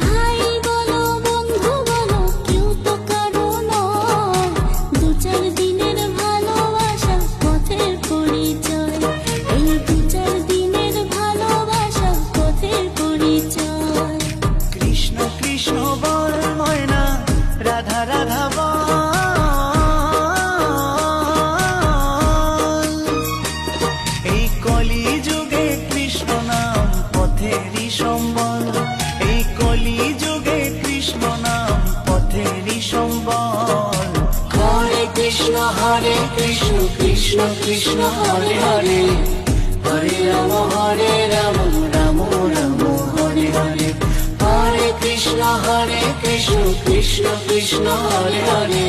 ভাই বলো বন্ধু বলো কেউ তো কারো নয়, দু চার দিনের ভালোবাসা পথের পরিচয়, এই দু চার দিনের ভালোবাসা পথের পরিচয়। কৃষ্ণ কৃষ্ণ বল ময়না, রাধা রাধা বল, এই কলি যুগে কৃষ্ণ নাম পথেরই সম্বল, এই কলি যুগে কৃষ্ণ নাম পথেরই সম্বল। হরে কৃষ্ণ কৃষ্ণ কৃষ্ণ হরে হরে, হরে রাম রাম রাম হরে হরে। হরে কৃষ্ণ কৃষ্ণ কৃষ্ণ হরে হরে।